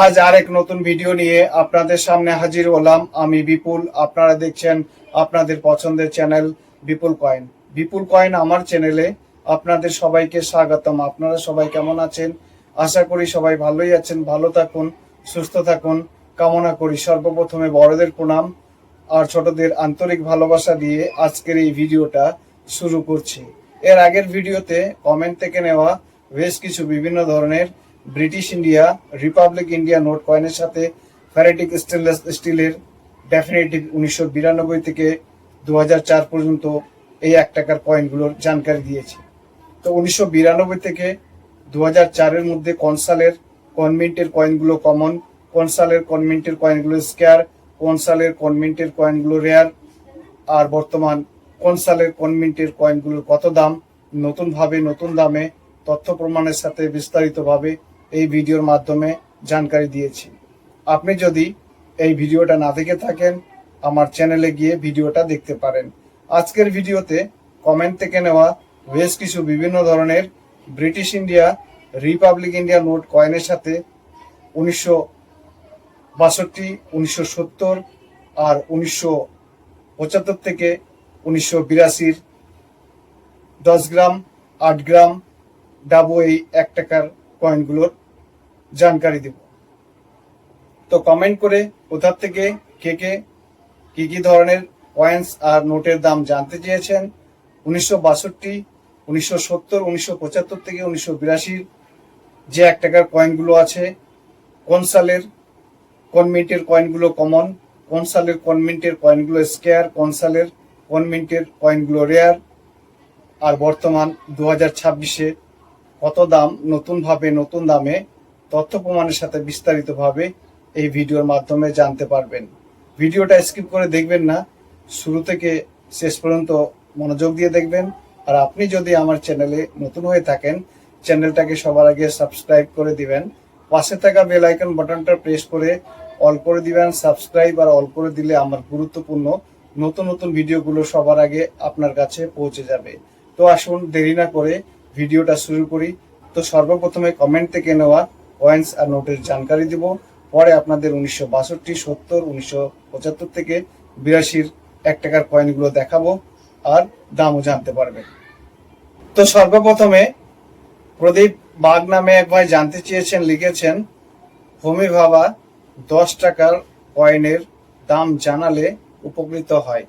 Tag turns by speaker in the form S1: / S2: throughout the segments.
S1: আজ আরেক নতুন ভিডিও নিয়ে আপনাদের সামনে হাজির হলাম। আমি বিপুল, আপনারা দেখছেন আপনাদের পছন্দের চ্যানেল বিপুল কয়েন। বিপুল কয়েন আমার চ্যানেলে আপনাদের সবাইকে স্বাগতম। আপনারা সবাই কেমন আছেন? আশা করি সবাই ভালোই আছেন। ভালো থাকুন, সুস্থ থাকুন কামনা করি। সর্বপ্রথমে বড়দের প্রণাম আর ছোটদের আন্তরিক ভালোবাসা দিয়ে আজকের এই ভিডিওটা শুরু করছি। এর আগের ভিডিওতে কমেন্ট থেকে নেওয়া বেশ কিছু বিভিন্ন ধরনের British India, Republic India note কয়েনের সাথে ফ্যারেটিক স্টেনলেস স্টিলের ডেফিনেটিভ 1992 থেকে 2004 পর্যন্ত এই 1 টাকার কয়েনগুলোর জানকারি দিয়েছি। তো 1992 থেকে 2004-এর মধ্যে কনসালের কনমিন্টের কয়েনগুলো কমন, কনসালের কনমিন্টের কয়েনগুলো স্কয়ার, কনসালের কনমিন্টের কয়েনগুলো রেয়ার, আর বর্তমান কনসালের কনমিন্টের কয়েনগুলোর কত দাম, নতুন দামে তথ্য প্রমাণের সাথে বিস্তারিতভাবে এই ভিডিওর মাধ্যমে জানকারি দিয়েছি। আপনি যদি এই ভিডিওটা না দেখে থাকেন, আমার চ্যানেলে গিয়ে ভিডিওটা দেখতে পারেন। আজকের ভিডিওতে কমেন্ট থেকে নেওয়া বেশ কিছু বিভিন্ন ধরনের British India, Republic India note কয়েনের সাথে 1962, 1970 আর 1975 থেকে 1982 10 গ্রাম, 8 গ্রাম ডাবো এই 1 টাকার কয়েনগুলোর জানকারি দেব। তো কমেন্ট করে কোথার থেকে কে কি ধরনের কয়েন্স আর নোটের দাম জানতে চেয়েছেন। 1962, 1970, 1975 থেকে 1982 যে 1 টাকার কয়েনগুলো আছে, কোন সালের কনমিন্টের কয়েনগুলো কমন, কোন সালের কনমিন্টের কয়েনগুলো স্কয়ার, কোন সালের কনমিন্টের কয়েনগুলো রেয়ার, আর বর্তমান 2026-এ কত দাম, নতুন দামে তথ্য প্রমাণের সাথে বিস্তারিতভাবে এই ভিডিওর মাধ্যমে জানতে পারবেন। ভিডিওটা স্কিপ করে দেখবেন না, শুরু থেকে শেষ পর্যন্ত মনোযোগ দিয়ে দেখবেন। আর আপনি যদি আমার চ্যানেলে নতুন হয়ে থাকেন, চ্যানেলটাকে সবার আগে সাবস্ক্রাইব করে দিবেন। পাশে থাকা বেল আইকন বাটনটা প্রেস করে অল করে দিবেন। সাবস্ক্রাইব আর অল করে দিলে আমার গুরুত্বপূর্ণ নতুন ভিডিওগুলো সবার আগে আপনার কাছে পৌঁছে যাবে। তো আসুন দেরি না করে ভিডিওটা শুরু করি। তো সর্বপ্রথমে কমেন্ট থেকে নেওয়া কয়েন্স আর নোটের জানকারি দিব, পরে আপনাদের 1962, 70, 1975 থেকে 82-র 1 টাকার কয়েনগুলো দেখাবো আর দামও জানতে পারবেন। তো সর্বপ্রথমে প্রদীপ বাগ নামে এক ভাই জানতে চেয়েছেন, লিখেছেন, হোমি ভাবা 10 টাকার কয়েনের দাম জানালে উপকৃত হয়।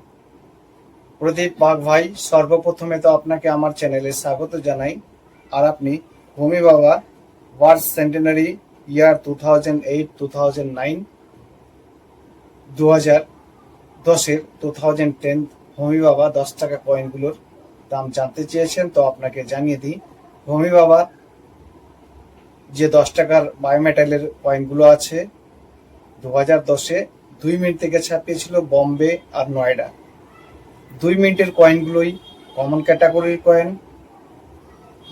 S1: প্রদীপ বাগ ভাই, সর্বপ্রথমে তো আপনাকে আমার চ্যানেলে স্বাগত জানাই। আর আপনি হোমি বাবা ওয়ার্ল্ড সেন্টেনারি ইয়ার 2008, 2009, 2010-এর 2010 হোমি বাবা 10 টাকা কয়েনগুলোর দাম জানতে চেয়েছেন। তো আপনাকে জানিয়ে দিই, হোমি বাবা যে 10 টাকার বায়োমেটালের কয়েনগুলো আছে, 2010-এ 2 মিনিট থেকে ছাপিয়েছিল বম্বে আর নয়ডা। 2 মিনিটের কয়েনগুলোই কমন ক্যাটাগরির কয়েন,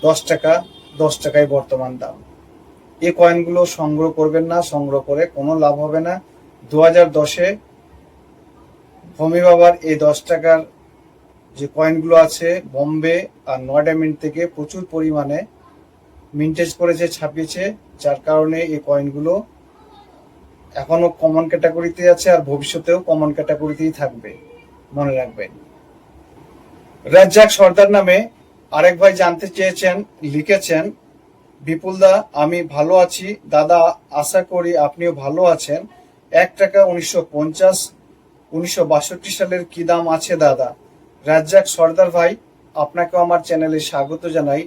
S1: 10 টাকা, 10 টাকায় বর্তমান দাম। এই কয়েনগুলো সংগ্রহ করবেন না, সংগ্রহ করে কোনো লাভ হবে না। 2010-এ হোমি বাবার এই 10 টাকার যে কয়েনগুলো আছে, বম্বে আর নয়ডা মিন্ট থেকে প্রচুর পরিমাণে মিন্টেজ করেছে, ছাপিয়েছে, যার কারণে এই কয়েনগুলো এখনো কমন ক্যাটাগরিতে আছে আর ভবিষ্যতেও কমন ক্যাটাগরিতেই থাকবে, মনে রাখবেন। রাজ্জাক সর্দার নামে আরেক ভাই জানতে চেয়েছেন, লিখেছেন, বিপুলদা আমি ভালো আছি দাদা, আশা করি আপনিও ভালো আছেন। 1 টাকা 1950, 1962 সালের কি দাম আছে দাদা? রাজ্জাক সর্দার ভাই, আপনাকেও আমার চ্যানেলে স্বাগত জানাই।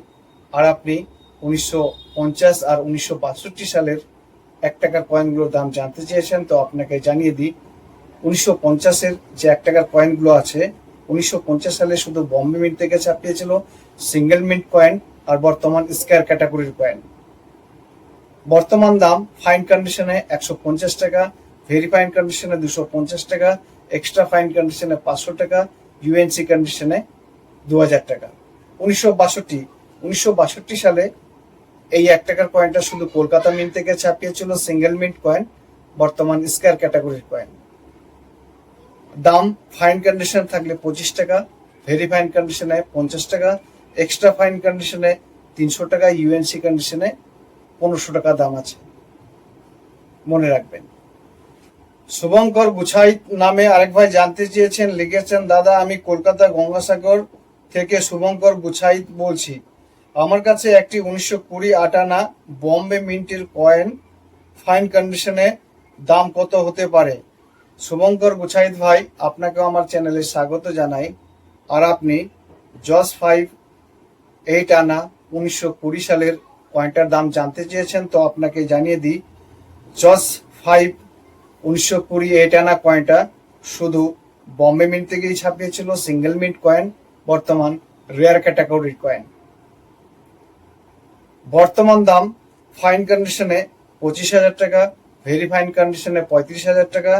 S1: আর আপনি 1950 আর 1962 সালের 1 টাকার কয়েনগুলোর দাম জানতে চেয়েছেন। তো আপনাকে জানিয়ে দিই, 1950-এর যে 1 টাকার কয়েনগুলো আছে, 1950 সালে শুধু বম্বে মিন্ট থেকে ছাপিয়েছিল সিঙ্গেল মিন্ট কয়েন আর বর্তমান স্কয়ার ক্যাটাগরির কয়েন। বর্তমান দাম ফাইন কন্ডিশনে 150 টাকা, ভেরি ফাইন কন্ডিশনে 250 টাকা, এক্সট্রা ফাইন কন্ডিশনে 500 টাকা, ইউএনসি কন্ডিশনে 2000 টাকা। 1962 সালে এই 1 টাকার কয়েনটা শুধু কলকাতা মিন্ট থেকে ছাপিয়েছিল সিঙ্গেল মিন্ট কয়েন, বর্তমান স্কয়ার ক্যাটাগরির কয়েন। দাম ফাইন কন্ডিশন থাকলে 25 টাকা, ভেরি ফাইন কন্ডিশনে 50 টাকা, এক্সট্রা ফাইন কন্ডিশনে 300 টাকা, ইউএনসি কন্ডিশনে 1500 টাকা দাম আছে। মনে রাখবেন। শুভঙ্কর গুছাইত নামে আরেক ভাই জানতে চেয়েছেন, লিখেছেন, দাদা আমি কলকাতা গঙ্গাসাগর থেকে শুভঙ্কর গুছাইত বলছি। আমার কাছে একটি 1920 আটানা বম্বে মিন্টের কয়েন ফাইন কন্ডিশনে দাম কত হতে পারে? শুভঙ্কর গুছাইত ভাই, আপনাকেও আমার চ্যানেলে স্বাগত জানাই। আর আপনি জস 5 8 আনা 1920 সালের কয়েনটার দাম জানতে চেয়েছেন, তো আপনাকে জানিয়ে দিই, জস 5 1920 8 আনা কয়েনটা শুধু বম্বে মিন্ট থেকেই ছাপিয়েছিল, সিঙ্গেল মিন্ট কয়েন, বর্তমান রেয়ার ক্যাটাগরির কয়েন। বর্তমান দাম ফাইন কন্ডিশনে 25,000 টাকা, ভেরি ফাইন কন্ডিশনে 35,000 টাকা,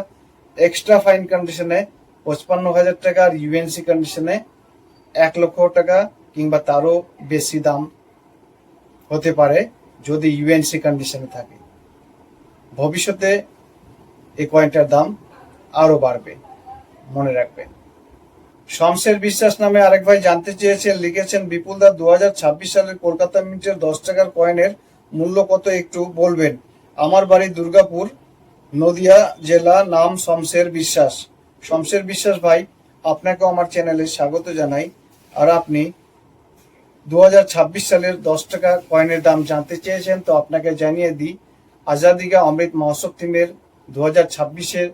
S1: এক্সট্রা ফাইন কন্ডিশনে 55,000 টাকা, আর ইউএনসি কন্ডিশনে 1 লক্ষ টাকা কিংবা তারও বেশি দাম হতে পারে যদি ইউএনসি কন্ডিশনে থাকে। ভবিষ্যতে এই কয়েনটার দাম আরো বাড়বে, মনে রাখবেন। শমশের বিশ্বাস নামে আরেক ভাই জানতে চেয়েছেন, লিখেছেন, বিপুলদা 2026 সালের কলকাতা মিন্টের 10 টাকার কয়েনের মূল্য কত একটু বলবেন? আমার বাড়ি দুর্গাপুর, নদিয়া জেলা, নাম শমশের বিশ্বাস। শমশের বিশ্বাস ভাই, আপনাকে আমার চ্যানেলে স্বাগত জানাই। আর আপনি 2026 সালের 10 টাকা কয়েনের দাম জানতে চেয়েছেন, তো আপনাকে জানিয়ে দিই, আজাদি কা অমৃত মহোৎসব থিমের 2026-এর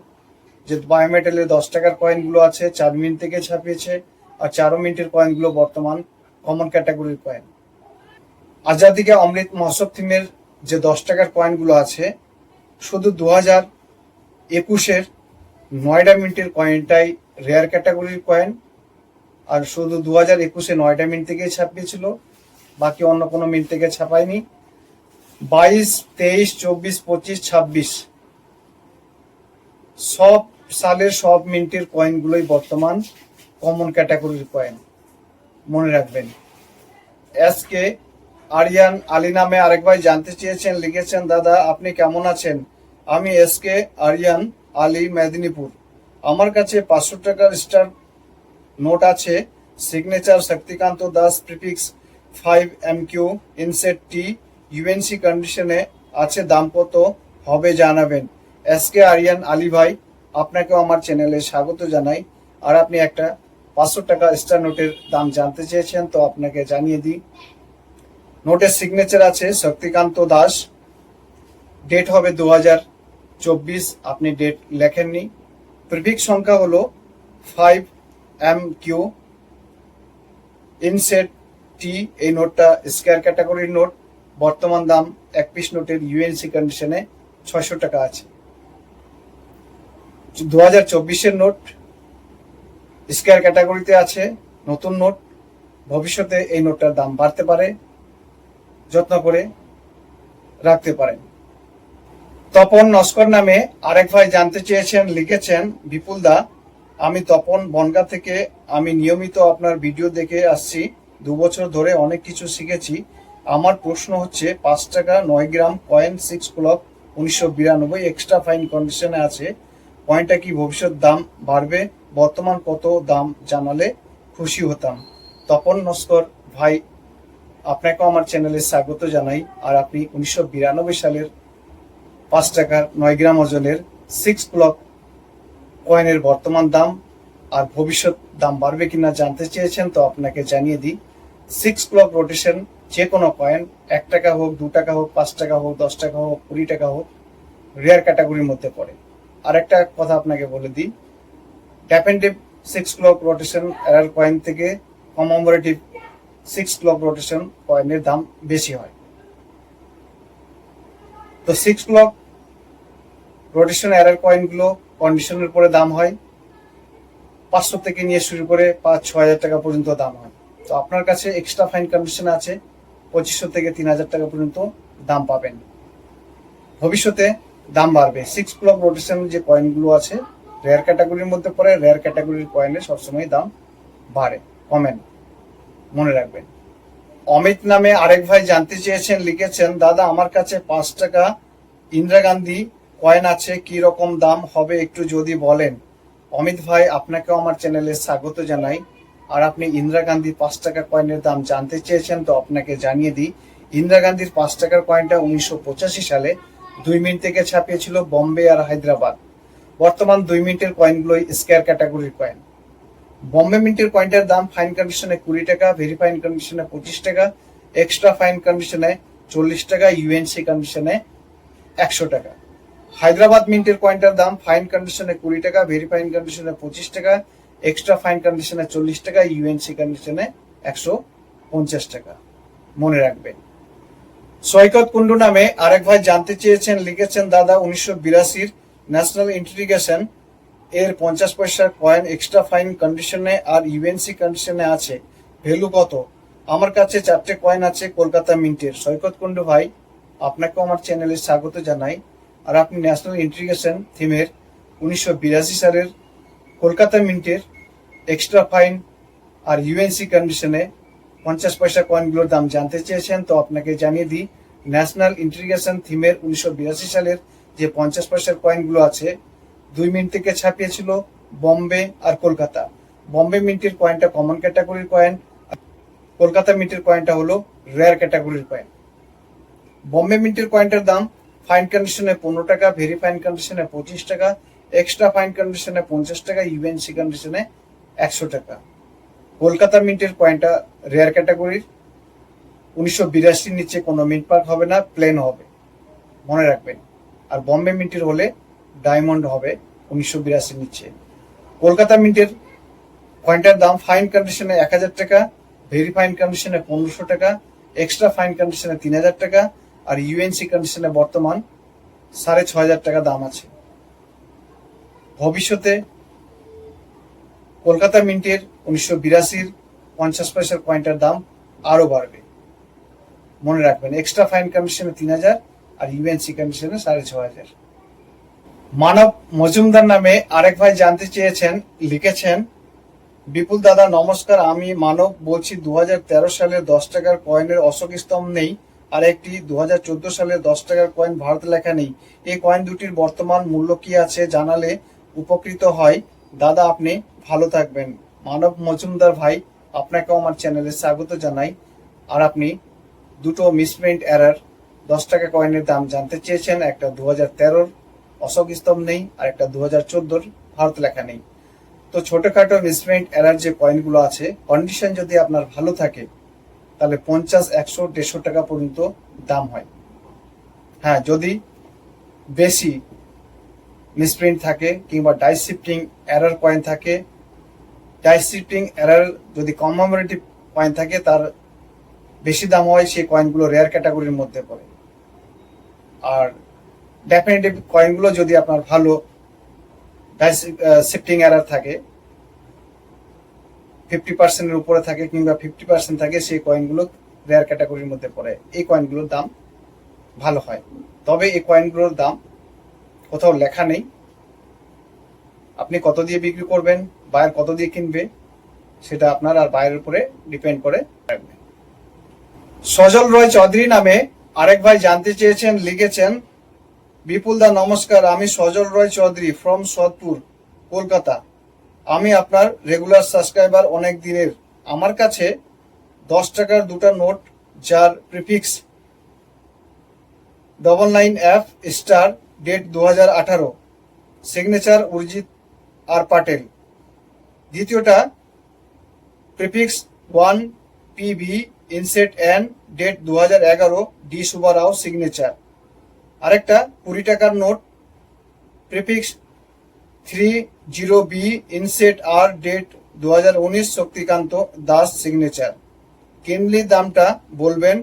S1: যে বায়োমেটালের 10 টাকার কয়েনগুলো আছে 4 মিনিট থেকে ছাপিয়েছে, আর 4 মিনিটের কয়েনগুলো বর্তমান কমন ক্যাটাগরির কয়েন। আজাদি কা অমৃত মহোৎসব থিমের যে 10 টাকার কয়েনগুলো আছে, শুধু 2021-এর নয়ডা মিনিটের কয়েনটাই রেয়ার ক্যাটাগরির কয়েন, আর শুধু 2021-এ নয়ডা মিনিট থেকেই ছাপিয়েছিল, বাকি অন্য কোনো মিনিট থেকে ছাপায়নি। 22, 23, 24, 25, 26 সব সালের সব মিন্টের কয়েনগুলোই বর্তমান কমন ক্যাটাগরির কয়েন, মনে রাখবেন। এসকে আরিয়ান আলী নামে আরেক ভাই জানতে চেয়েছেন, লিখেছেন, দাদা আপনি কেমন আছেন? আমি এসকে আরিয়ান আলী, মেদিনীপুর। আমার কাছে 500 টাকার স্টার নোট আছে, signature Shaktikanta Das, prefix 5MQ, inset T, UNC কন্ডিশনে আছে, দাম কত হবে জানাবেন। এসকে আরিয়ান আলী ভাই, আপনাকেও আমার চ্যানেলে স্বাগত জানাই। আর আপনি একটা 500 টাকা স্টার নোটের দাম জানতে চেয়েছেন, তো আপনাকে জানিয়ে দিই, নোটের সিগনেচার আছে শক্তিকান্ত দাস, ডেট হবে 2024, আপনি ডেট লেখেননি। প্রিফিক্স সংখ্যা হলো 5MQ, ইনসেট টি। এই নোটটা স্কয়ার ক্যাটাগরির নোট, বর্তমান দাম এক পিস নোটের ইউএনসি কন্ডিশনে 600 টাকা আছে। 2024-এর নোট স্কয়ার ক্যাটাগরিতে আছে, নতুন নোট। ভবিষ্যতে এই নোটটার দাম বাড়তে পারে, যত্ন করে রাখতে পারেন। তপন নস্কর নামে আরেক ভাই জানতে চেয়েছেন, লিখেছেন, বিপুলদা আমি তপন বনগা থেকে, আমি নিয়মিত আপনার ভিডিও দেখে আসছি, 2 বছর ধরে অনেক কিছু শিখেছি। আমার প্রশ্ন হচ্ছে, 5 টাকা 9 গ্রাম কয়েন 6 ক্লক 1992 এক্সট্রা ফাইন কন্ডিশনে আছে, কয়েনটা কি ভবিষ্যৎ দাম বাড়বে? বর্তমান কত দাম জানালে খুশি হতাম। তপন নস্কর ভাই, আপনাকেও আমার চ্যানেলে স্বাগত জানাই। আর আপনি 1992 সালের 5 টাকার 9 গ্রাম ওজনের 6 ক্লক কয়েনের বর্তমান দাম আর ভবিষ্যৎ দাম বাড়বে কিনা জানতে চেয়েছেন, তো আপনাকে জানিয়ে দিই, 6 ক্লক রোটেশন যে কোনো কয়েন, 1 টাকা হোক, 2 টাকা হোক, 5 টাকা হোক, 10 টাকা হোক, 20 টাকা হোক, রেয়ার ক্যাটাগরির মধ্যে পড়ে। আর একটা কথা আপনাকে বলে দিই, ড্যাপেন্ডিভ 6 ক্লক রোটেশন এরার কয়েন থেকে কমেমোরেটিভ 6 ক্লক রোটেশন কয়েনের দাম বেশি হয়। তো 6 ক্লক রোটেশন এরার কয়েনগুলো কন্ডিশনের পরে দাম হয় 500 থেকে নিয়ে শুরু করে 5-6 হাজার টাকা পর্যন্ত দাম হয়। তো আপনার কাছে এক্সট্রা ফাইন কন্ডিশন আছে, 2500 থেকে 3000 টাকা পর্যন্ত দাম পাবেন। ভবিষ্যতে দাম বাড়বে। 6 ক্লক রোটেশন যে কয়েনগুলো আছে রেয়ার ক্যাটাগরির মধ্যে পড়ে, রেয়ার ক্যাটাগরির কয়েনের সবসময় দাম বাড়ে, কমে না, মনে রাখবেন। অমিত নামে আরেক ভাই জানতে চেয়েছেন, লিখেছেন, দাদা আমার কাছে 5 টাকা ইন্দিরা গান্ধী কয়েন আছে, কি রকম দাম হবে একটু যদি বলেন। অমিত ভাই, আপনাকেও আমার চ্যানেলে স্বাগত জানাই। আর আপনি ইন্দিরা গান্ধী 5 টাকা কয়েনের দাম জানতে চেয়েছেন, তো আপনাকে জানিয়ে দিই, ইন্দিরা গান্ধীর 5 টাকার কয়েনটা 1985 সালে 2 মিনিট থেকে ছাপিয়েছিল বম্বে আর হায়দ্রাবাদ। বর্তমান 2 মিনিটের কয়েনগুলোই স্কয়ার ক্যাটাগরির কয়েন। বম্বে মিন্টের কয়েনটার দাম ফাইন কন্ডিশনে 20 টাকা, ভেরি ফাইন কন্ডিশনে 25 টাকা, এক্সট্রা ফাইন কন্ডিশনে 40 টাকা, ইউএনসি কন্ডিশনে 100 টাকা। হায়দ্রাবাদ মিন্টের কয়েনটার দাম ফাইন কন্ডিশনে 20 টাকা, ভেরি ফাইন কন্ডিশনে 25 টাকা, এক্সট্রা ফাইন কন্ডিশনে 40 টাকা, ইউএনসি কন্ডিশনে 150 টাকা। মনে রাখবেন। সৈকত কুন্ডু নামে আরেক ভাই জানতে চেয়েছেন, লিখেছেন, দাদা 1982 ন্যাশনাল ইন্টিগ্রেশন এর 50 পয়সার কয়েন এক্সট্রা ফাইন কন্ডিশনে আর ইউএনসি কন্ডিশনে আছে, ভ্যালু কত? আমার কাছে 4টে কয়েন আছে কলকাতা মিন্টের। সৈকত কুন্ডু ভাই, আপনাকেও আমার চ্যানেলে স্বাগত জানাই। আর আপনি ন্যাশনাল ইন্টিগ্রেশন থিমের 1982 সালের কলকাতা মিন্টের এক্সট্রা ফাইন আর ইউএনসি কন্ডিশনে 50 পয়সা কয়েনগুলোর দাম জানতে চেয়েছেন, তো আপনাকে জানিয়ে দিই, ন্যাশনাল ইন্টিগ্রেশন থিমের 1982 সালের যে 50 পয়সার কয়েনগুলো আছে, 2 মিনিট থেকে ছাপিয়েছিল বম্বে আর কলকাতা। বম্বে মিন্টের কয়েনটা কমন ক্যাটাগরির কয়েন, কলকাতা মিন্টের কয়েনটা হলো রেয়ার ক্যাটাগরির কয়েন। বম্বে মিন্টের কয়েনটার দাম ফাইন কন্ডিশনে 15 টাকা, ভেরি ফাইন কন্ডিশনে 25 টাকা, এক্সট্রা ফাইন কন্ডিশনে 50 টাকা, ইউএনসি কন্ডিশনে 100 টাকা। কলকাতা মিন্টের কয়েনটা রেয়ার ক্যাটাগরির, 1982 নিচে কোনো মিন্ট মার্ক হবে না, প্লেন হবে, মনে রাখবেন। আর বম্বে মিন্টের হলে ডায়মন্ড হবে 1982 নিচে। কলকাতা মিন্টের কয়েনটার দাম ফাইন কন্ডিশনে 1000 টাকা, ভেরি ফাইন কন্ডিশনে 1500 টাকা, এক্সট্রা ফাইন কন্ডিশনে 3000 টাকা, আর ইউএনসি কন্ডিশনে বর্তমান 6500 টাকা দাম আছে। ভবিষ্যতে কলকাতা মিন্টের 1982 50 পয়সার কয়েনটার দাম আরো বাড়বে, মনে রাখবেন। এক্সট্রা ফাইন কন্ডিশনে 3000 আর ইউএনসি কন্ডিশনে 6500। মানব মজুমদার নামে আরেক ভাই জানতে চেয়েছেন, লিখেছেন, বিপুল দাদা নমস্কার, আমি মানব বলছি, 2013 সালের 10 টাকার কয়েনের অশোক স্তম্ভ নেই আর একটি 2014 সালের 10 টাকার কয়েন ভারত লেখা নেই। এই কয়েন দুটির বর্তমান মূল্য কি আছে জানালে উপকৃত হয়। দাদা আপনি ভালো থাকবেন। মানব মজুমদার ভাই, আপনাকেও আমার চ্যানেলে স্বাগত জানাই। আর আপনি দুটো মিসপ্রিন্ট এরার 10 টাকা কয়েনের দাম জানতে চেয়েছেন, একটা 2013 অশোক স্তম্ভ নেই আর একটা 2014 ভারত লেখা নেই। তো ছোটখাটো মিসপ্রিন্ট এরার যে কয়েনগুলো আছে, কন্ডিশন যদি আপনার ভালো থাকে তাহলে 50, 100, 150 টাকা পর্যন্ত দাম হয়। হ্যাঁ, যদি বেশি মিসপ্রিন্ট থাকে কিংবা ডাই শিফটিং এরার কয়েন থাকে, ডাই শিফটিং এরার যদি কমেমোরেটিভ কয়েন থাকে, তার বেশি দাম হয়, সেই কয়েনগুলো রেয়ার ক্যাটাগরির মধ্যে পড়ে। আর ডেফিনেটিভ কয়েনগুলো যদি আপনার ভালো ডাই শিফটিং এরার থাকে, 50% এর উপরে থাকে কিংবা 50% থাকে, সেই কয়েনগুলো রেয়ার ক্যাটাগরির মধ্যে পড়ে। এই কয়েনগুলোর দাম ভালো হয়। তবে এই কয়েনগুলোর দাম কোথাও লেখা নেই। আপনি কত দিয়ে বিক্রি করবেন, বায়ার কত দিয়ে কিনবে, সেটা আপনার আর বায়ের উপরে ডিপেন্ড করে থাকবে। সজল রয় চৌধুরী নামে আরেক ভাই জানতে চেয়েছেন, লিখেছেন, বিপুল দা নমস্কার, আমি সজল রয় চৌধুরী ফ্রম সোদপুর, কলকাতা। আমি আপনার রেগুলার সাবস্ক্রাইবার অনেক দিনের। আমার কাছে 10 টাকার দুটো নোট, যার prefix 99F star, date 2018, signature Urjit R Patel. দ্বিতীয়টা prefix 1PV inset N, date 2011, D Subba Rao, signature. আরেকটা 20 টাকার নোট, prefix 30B inset R, date 2019, Shaktikanta Das, signature. Kindly দামটা বলবেন।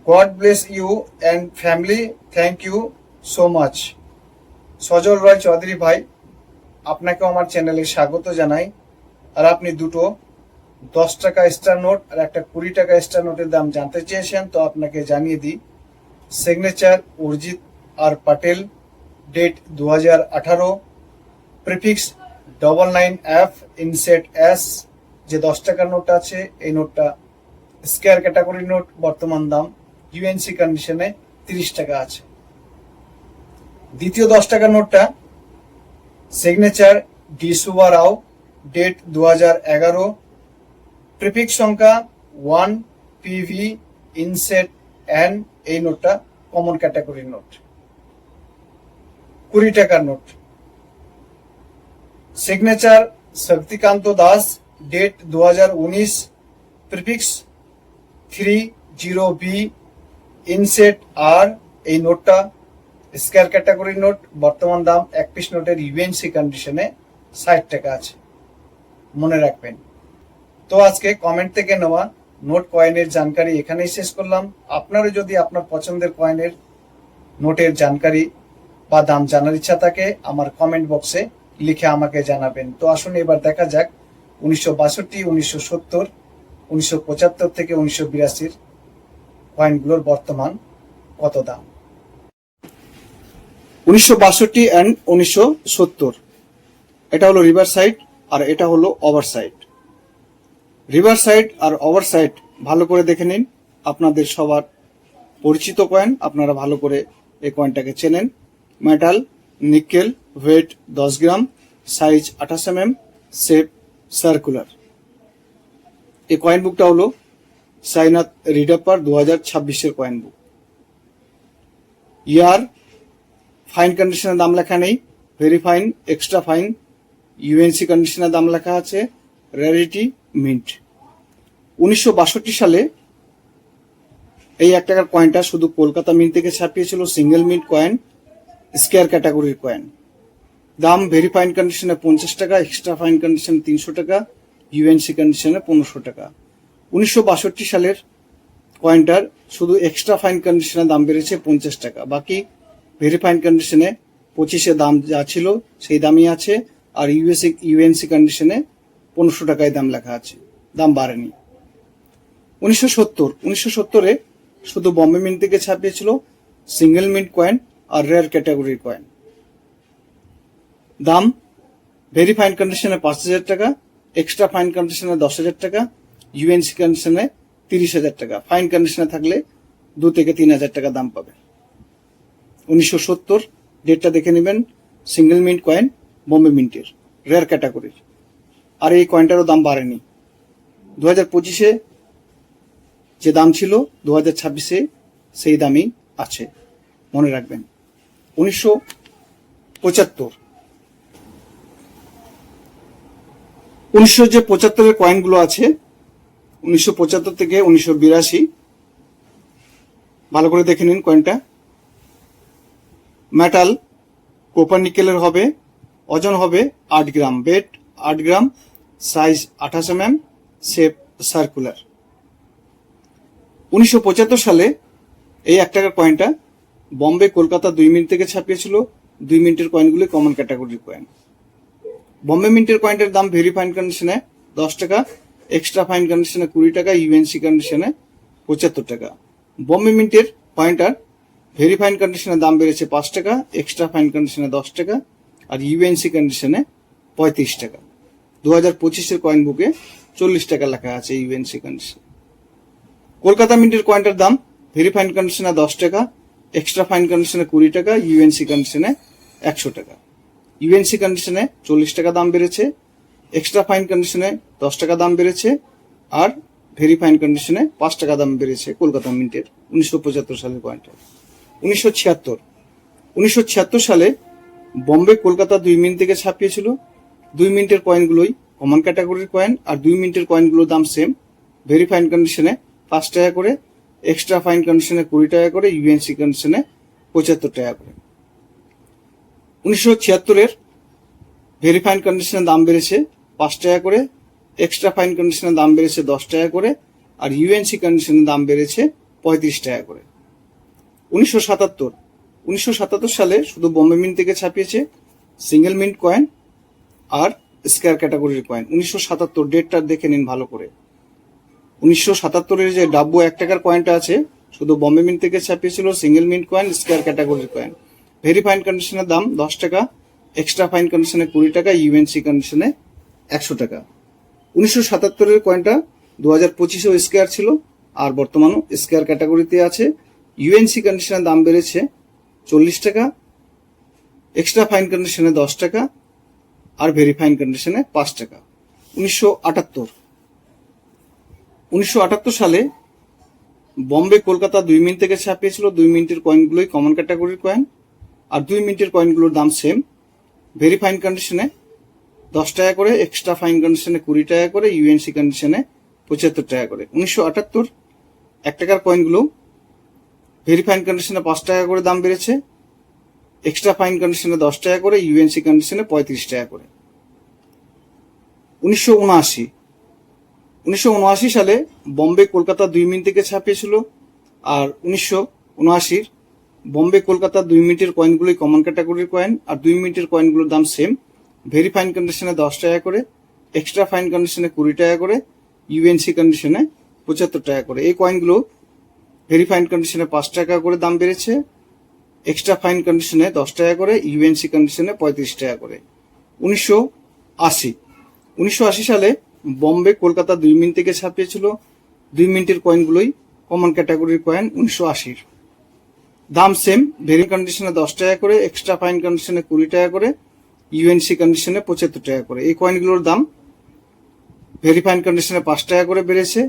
S1: God bless you and family, thank you so much. Sajal Roy Chowdhury ভাই, আপনাকেও আমার চ্যানেলে স্বাগত জানাই। আর আপনি দুটো 10 টাকা স্টার নোট আর একটা 20 টাকা স্টার নোটের দাম জানতে চেয়েছেন, তো আপনাকে জানিয়ে দিই, signature Urjit R Patel, date 2018, prefix 99F inset S. যে 10 টাকার নোট আছে, এই নোটটা স্কয়ার ক্যাটাগরির নোট, বর্তমান দাম ইউএনসি কন্ডিশনে 30 টাকা আছে। দ্বিতীয় 10 টাকার নোটটা সিগনেচার ডি সুবা রাও, ডেট 2011, প্রিফিক্স সংখ্যা 1PV ইনসেট এন। এই নোটটা কমন ক্যাটাগরির নোট। 20 টাকার নোট, signature Shaktikanta Das, date 2019, prefix 30B, inset R. এই নোটটা স্কয়ার ক্যাটাগরির নোট। বর্তমান দাম এক পিস নোটের ইউএনসি কন্ডিশনে 60 টাকা আছে, মনে রাখবেন। তো আজকে কমেন্ট থেকে নেওয়া নোট কয়েনের জানকারি এখানেই শেষ করলাম। আপনারও যদি আপনার পছন্দের কয়েনের নোটের জানকারি বা দাম জানার ইচ্ছা থাকে, আমার কমেন্ট বক্সে লিখে আমাকে জানাবেন। তো আসুন এবার দেখা যাক 1962, 1970, 1975 থেকে 1982 কয়েনগুলোর বর্তমান কত দাম। 1962 অ্যান্ড 1970, এটা হলো রিভার সাইড আর এটা হলো ওভার সাইড। রিভার সাইড আর ওভার সাইড ভালো করে দেখে নিন, আপনাদের সবার পরিচিত কয়েন, আপনারা ভালো করে এই কয়েনটাকে চেনেন। মেটাল, নিকেল, ওয়েট 10 গ্রাম, সাইজ 28 mm, শেপ সার্কুলার। এই কয়েন বুকটা হলো সাইনাথ রিডাপ্পার 2026-এর কয়েন বুক। ইয়ার ফাইন কন্ডিশনের দাম লেখা নেই, very fine, extra fine, UNC কন্ডিশনের দাম লেখা আছে, রেয়ারিটি, মিন্ট। 1962 সালে এই 1 টাকার কয়েনটা শুধু কলকাতা মিন্ট থেকে ছাপিয়েছিল, সিঙ্গেল মিন্ট কয়েন, স্কয়ার ক্যাটাগরির কয়েন। দাম ভেরি ফাইন কন্ডিশনে 50 টাকা, এক্সট্রা ফাইন কন্ডিশনে 300 টাকা, ইউএনসি কন্ডিশনে 1500 টাকা। 1962 সালের কয়েনটার শুধু এক্সট্রা ফাইন কন্ডিশনে দাম বেড়েছে 50 টাকা, বাকি ভেরি ফাইন কন্ডিশনে 25-এ দাম যা ছিল সেই দামই আছে, আর ইউএনসি কন্ডিশনে 1500 টাকায় দাম লেখা আছে, দাম বাড়েনি। 1970-এ শুধু বম্বে মিন্ট থেকে ছাপিয়েছিল সিঙ্গেল মিন্ট কয়েন আর রেয়ার ক্যাটাগরির কয়েন। দাম ভেরি ফাইন কন্ডিশনে 5000 টাকা, এক্সট্রা ফাইন কন্ডিশনে 10,000 টাকা, ইউএনসি কন্ডিশনে 30,000 টাকা। ফাইন কন্ডিশনে থাকলে 2 থেকে 3,000 টাকা দাম পাবে। 1970 ডেটটা দেখে নেবেন, সিঙ্গেল মিন্ট কয়েন, বম্বে মিন্টের, রেয়ার ক্যাটাগরির। আর এই কয়েনটারও দাম বাড়েনি। 2025-এ যে দাম ছিল 2026-এ সেই দামই আছে, মনে রাখবেন। 1975-এর কয়েনগুলো আছে, 1975 থেকে 1982, ভালো করে দেখে নিন কয়েনটা। মেটাল কোপার নিকেলের হবে, ওজন হবে 8 গ্রাম, ওয়েট 8 গ্রাম, সাইজ 28 mm, শেপ সার্কুলার। 1975 সালে এই 1 টাকার কয়েনটা বম্বে কলকাতা 2 মিনিট থেকে ছাপিয়েছিল। 2 মিনিটের কয়েনগুলি কমন ক্যাটাগরির কয়েন। বম্বে মিন্টের কয়েনটার দাম ভেরি ফাইন কন্ডিশনে 10 টাকা, এক্সট্রা ফাইন কন্ডিশনে 20 টাকা, ইউএনসি কন্ডিশনে 75 টাকা। বম্বে মিন্টের কয়েনটার ভেরি ফাইন কন্ডিশনে দাম বেড়েছে 5 টাকা, এক্সট্রা ফাইন কন্ডিশনে 10 টাকা, আর ইউএনসি কন্ডিশনে 35 টাকা। 2025-এর কয়েন বুকে 40 টাকা লেখা আছে ইউএনসি কন্ডিশন। কলকাতা মিন্টের কয়েনটার দাম ভেরি ফাইন কন্ডিশনে 10 টাকা, এক্সট্রা ফাইন কন্ডিশনে 20 টাকা, ইউএনসি কন্ডিশনে 100 টাকা। ইউএনসি কন্ডিশনে 40 টাকা দাম বেড়েছে, এক্সট্রা ফাইন কন্ডিশনে 10 টাকা দাম বেড়েছে, আর ভেরি ফাইন কন্ডিশনে 5 টাকা দাম বেড়েছে কলকাতা মিন্টের 1975 সালের কয়েনটা। 1976 সালে বম্বে কলকাতা 2 মিনিট থেকে ছাপিয়েছিল। 2 মিনিটের কয়েনগুলোই কমন ক্যাটাগরির কয়েন, আর 2 মিনিটের কয়েনগুলোর দাম সেম, ভেরি ফাইন কন্ডিশনে 5 টাকা করে, এক্সট্রা ফাইন কন্ডিশনে 20 টাকা করে, ইউএনসি কন্ডিশনে 75 টাকা করে। 1976-এর ভেরি ফাইন কন্ডিশনের দাম বেড়েছে 5 টাকা করে, এক্সট্রা ফাইন কন্ডিশনের দাম বেড়েছে 10 টাকা করে, আর ইউএনসি কন্ডিশনের দাম বেড়েছে 35 টাকা করে। 1977 সালে শুধু বম্বে মিন্ট থেকে ছাপিয়েছে সিঙ্গেল মিন্ট কয়েন আর স্কয়ার ক্যাটাগরির কয়েন। 1977 ডেটটা দেখে নিন ভালো করে। 1977-এর যে ডাব্বু 1 টাকার কয়েনটা আছে শুধু বম্বে মিন্ট থেকে ছাপিয়েছিল সিঙ্গেল মিন্ট কয়েন, স্কয়ার ক্যাটাগরির কয়েন। ভেরি ফাইন কন্ডিশনের দাম 10 টাকা, এক্সট্রা ফাইন কন্ডিশনে 20 টাকা, ইউএনসি কন্ডিশনে 100 টাকা। 1977-এর কয়েনটা 2025-এও স্কয়ার ছিল, আর বর্তমানও স্কয়ার ক্যাটাগরিতে আছে। ইউএনসি কন্ডিশনের দাম বেড়েছে 40 টাকা, এক্সট্রা ফাইন কন্ডিশনে 10 টাকা, আর ভেরি ফাইন কন্ডিশনে 5 টাকা। 1978 সালে
S2: বম্বে কলকাতা 2 মিনিট থেকে ছাপিয়েছিল। 2 মিনিটের কয়েনগুলোই কমন ক্যাটাগরির কয়েন, আর 2 মিনিটের কয়েনগুলোর দাম সেম। ভেরি ফাইন কন্ডিশনে 10 টাকা করে, এক্সট্রা ফাইন কন্ডিশনে 20 টাকা করে, ইউএনসি কন্ডিশনে 75 টাকা করে। 1978 1 টাকার কয়েনগুলো ভেরি ফাইন কন্ডিশনে 5 টাকা করে দাম বেড়েছে, এক্সট্রা ফাইন কন্ডিশনে 10 টাকা করে, ইউএনসি কন্ডিশনে 35 টাকা করে। 1979 সালে বম্বে কলকাতা 2 মিনিট থেকে ছাপিয়েছিল, আর 1979 বম্বে কলকাতা 2 মিনিটের কয়েনগুলোই কমন ক্যাটাগরির কয়েন, আর 2 মিনিটের কয়েনগুলোর দাম সেম। ভেরি ফাইন কন্ডিশনে 10 টাকা করে, এক্সট্রা ফাইন কন্ডিশনে 20 টাকা করে, ইউএনসি কন্ডিশনে 75 টাকা করে। এই কয়েনগুলো ভেরি ফাইন কন্ডিশনে 5 টাকা করে দাম বেড়েছে, এক্সট্রা ফাইন কন্ডিশনে 10 টাকা করে, ইউএনসি কন্ডিশনে 35 টাকা করে। 1980 সালে বম্বে কলকাতা 2 মিনিট থেকে ছাপিয়েছিল। 2 মিনিটের কয়েনগুলোই কমন ক্যাটাগরির কয়েন। 1980 দাম সেম। ভেরি কন্ডিশনে 10 টাকা করে, এক্সট্রা ফাইন কন্ডিশনে 20 টাকা করে, ইউএনসি কন্ডিশনে 75 টাকা করে। এই কয়েনগুলোর দাম ভেরি ফাইন কন্ডিশনে 5 টাকা করে বেড়েছে,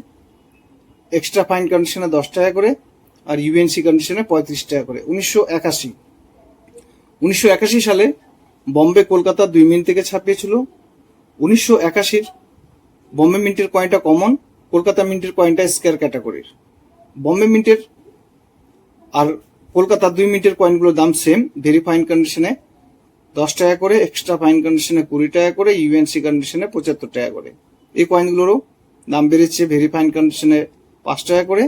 S2: এক্সট্রা ফাইন কন্ডিশনে 10 টাকা করে, আর ইউএনসি কন্ডিশনে 35 টাকা করে। 1981 সালে বম্বে কলকাতা 2 মিনিট থেকে ছাপিয়েছিল। 1981 বম্বে মিন্টের কয়েনটা কমন, কলকাতা মিন্টের কয়েনটা স্কয়ার ক্যাটাগরির। বম্বে মিন্টের আর কলকাতা 2 মিনিটের কয়েনগুলোর দাম সেম। ভেরি ফাইন কন্ডিশনে 10 টাকা করে, এক্সট্রা ফাইন কন্ডিশনে 20 টাকা করে, ইউএনসি কন্ডিশনে 75 টাকা করে। এই কয়েনগুলোরও দাম বেড়েছে। ভেরি ফাইন কন্ডিশনে 5 টাকা করে,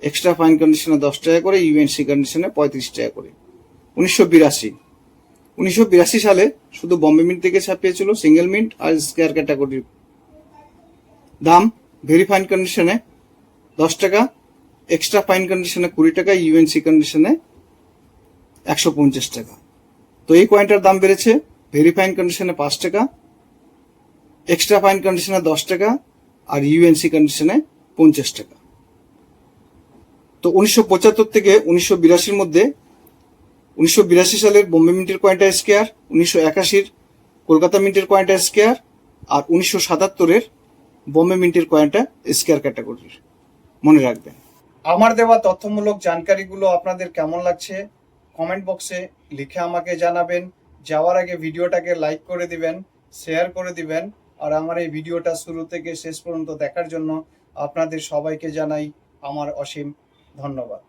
S2: এক্সট্রা ফাইন কন্ডিশনে 10 টাকা করে, ইউএনসি কন্ডিশনে 35 টাকা করে। 1982 সালে শুধু বম্বে মিন্ট থেকে ছাপিয়েছিল, সিঙ্গেল মিন্ট আর স্কয়ার ক্যাটাগরির। দাম ভেরি ফাইন কন্ডিশনে 10 টাকা, এক্সট্রা ফাইন কন্ডিশনে 20 টাকা, ইউএনসি কন্ডিশনে 150 টাকা। তো এই কয়েনটার দাম বেড়েছে। ভেরি ফাইন কন্ডিশনে 5 টাকা, এক্সট্রা ফাইন কন্ডিশনে 10 টাকা, আর ইউএনসি কন্ডিশনে 50 টাকা। তো 1975 থেকে 1982 মধ্যে 1982 সালের বম্বে মিন্টের কয়েনটা স্কয়ার, 1981 কলকাতা মিন্টের কয়েনটা স্কয়ার, আর 1977 বম্বে মিন্টের কয়েনটা স্কয়ার ক্যাটাগরির। মনে রাখবেন।
S1: আমার দেওয়া তথ্যমূলক জানকারিগুলো আপনাদের কেমন লাগছে কমেন্ট বক্সে লিখে আমাকে জানাবেন। যাওয়ার আগে ভিডিওটাকে লাইক করে দিবেন, শেয়ার করে দিবেন, আর আমার এই ভিডিওটা শুরু থেকে শেষ পর্যন্ত দেখার জন্য আপনাদের সবাইকে জানাই আমার অসীম ধন্যবাদ।